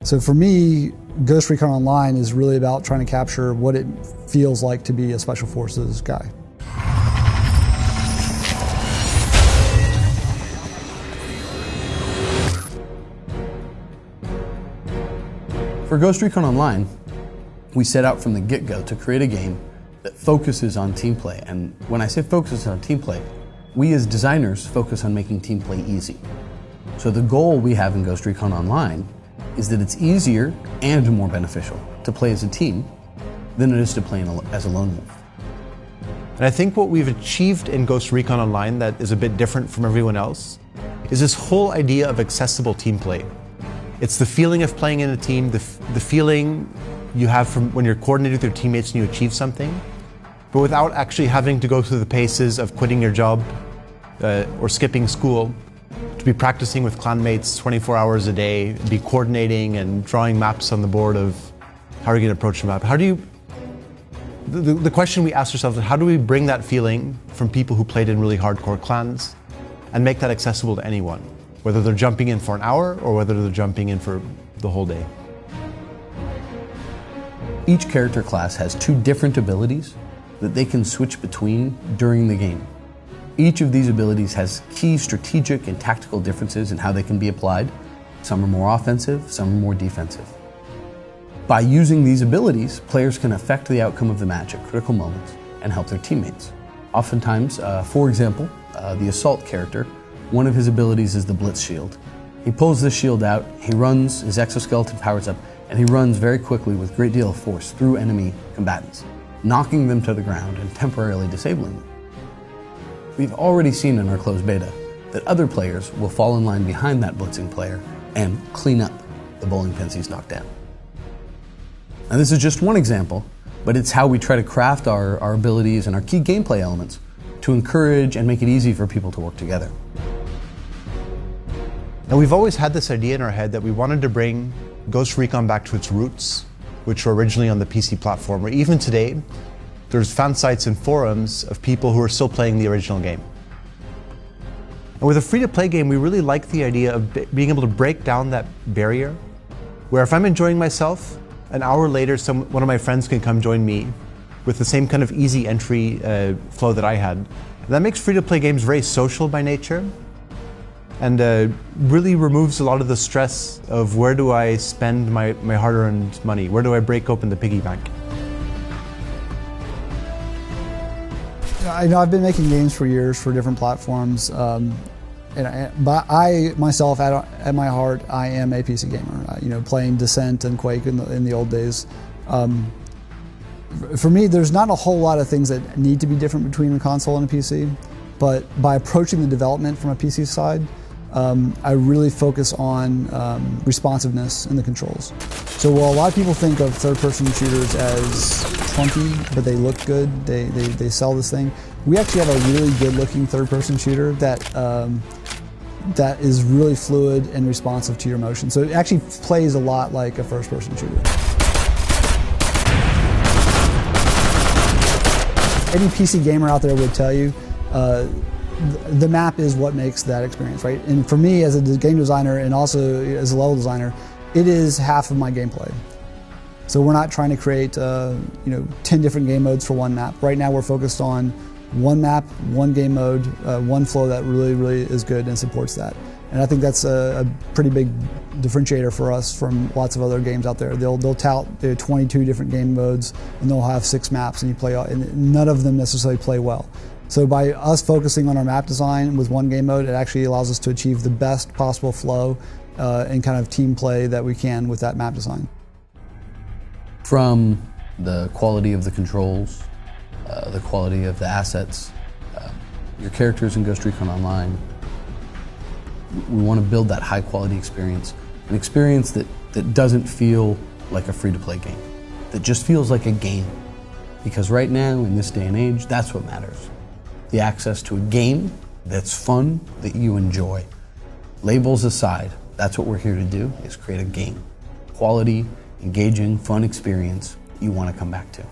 So for me, Ghost Recon Online is really about trying to capture what it feels like to be a Special Forces guy. For Ghost Recon Online, we set out from the get-go to create a game that focuses on team play. And when I say focuses on team play, we as designers focus on making team play easy. So the goal we have in Ghost Recon Online is that it's easier and more beneficial to play as a team than it is to play as a lone wolf. And I think what we've achieved in Ghost Recon Online that is a bit different from everyone else is this whole idea of accessible team play. It's the feeling of playing in a team, the feeling you have from when you're coordinating with your teammates and you achieve something, but without actually having to go through the paces of quitting your job or skipping school, to be practicing with clanmates 24 hours a day, be coordinating and drawing maps on the board of how are you going to approach the map. How do you, the question we ask ourselves is how do we bring that feeling from people who played in really hardcore clans and make that accessible to anyone, whether they're jumping in for an hour or whether they're jumping in for the whole day. Each character class has 2 different abilities that they can switch between during the game. Each of these abilities has key strategic and tactical differences in how they can be applied. Some are more offensive, some are more defensive. By using these abilities, players can affect the outcome of the match at critical moments and help their teammates. Oftentimes, for example, the Assault character, one of his abilities is the Blitz Shield. He pulls this shield out, he runs, his exoskeleton powers up, and he runs very quickly with a great deal of force through enemy combatants, knocking them to the ground and temporarily disabling them. We've already seen in our closed beta that other players will fall in line behind that blitzing player and clean up the bowling pins he's knocked down. Now this is just one example, but it's how we try to craft our abilities and our key gameplay elements to encourage and make it easy for people to work together. Now we've always had this idea in our head that we wanted to bring Ghost Recon back to its roots, which were originally on the PC platform, where even today, there's fan sites and forums of people who are still playing the original game. And with a free-to-play game, we really like the idea of being able to break down that barrier, where if I'm enjoying myself, an hour later, one of my friends can come join me with the same kind of easy entry flow that I had. And that makes free-to-play games very social by nature, and really removes a lot of the stress of where do I spend my hard-earned money, where do I break open the piggy bank. I know I've been making games for years for different platforms, but I myself, at my heart, I am a PC gamer. You know, playing Descent and Quake in the old days. For me, there's not a whole lot of things that need to be different between a console and a PC, but by approaching the development from a PC side, I really focus on responsiveness in the controls. So while a lot of people think of third-person shooters as clunky, but they look good, they sell this thing, we actually have a really good-looking third-person shooter that that is really fluid and responsive to your motion. So it actually plays a lot like a first-person shooter. Any PC gamer out there would tell you the map is what makes that experience, right? And for me, as a game designer and also as a level designer, it is half of my gameplay. So we're not trying to create 10 different game modes for one map. Right now we're focused on one map, one game mode, one flow that really is good and supports that. And I think that's a pretty big differentiator for us from lots of other games out there. They'll tout 22 different game modes and they'll have 6 maps and you play, and none of them necessarily play well. So by us focusing on our map design with one game mode, it actually allows us to achieve the best possible flow and kind of team play that we can with that map design. From the quality of the controls, the quality of the assets, your characters in Ghost Recon Online, we want to build that high quality experience, an experience that doesn't feel like a free-to-play game, that just feels like a game. Because right now, in this day and age, that's what matters. The access to a game that's fun, that you enjoy. Labels aside, that's what we're here to do, is create a game. Quality, engaging, fun experience you want to come back to.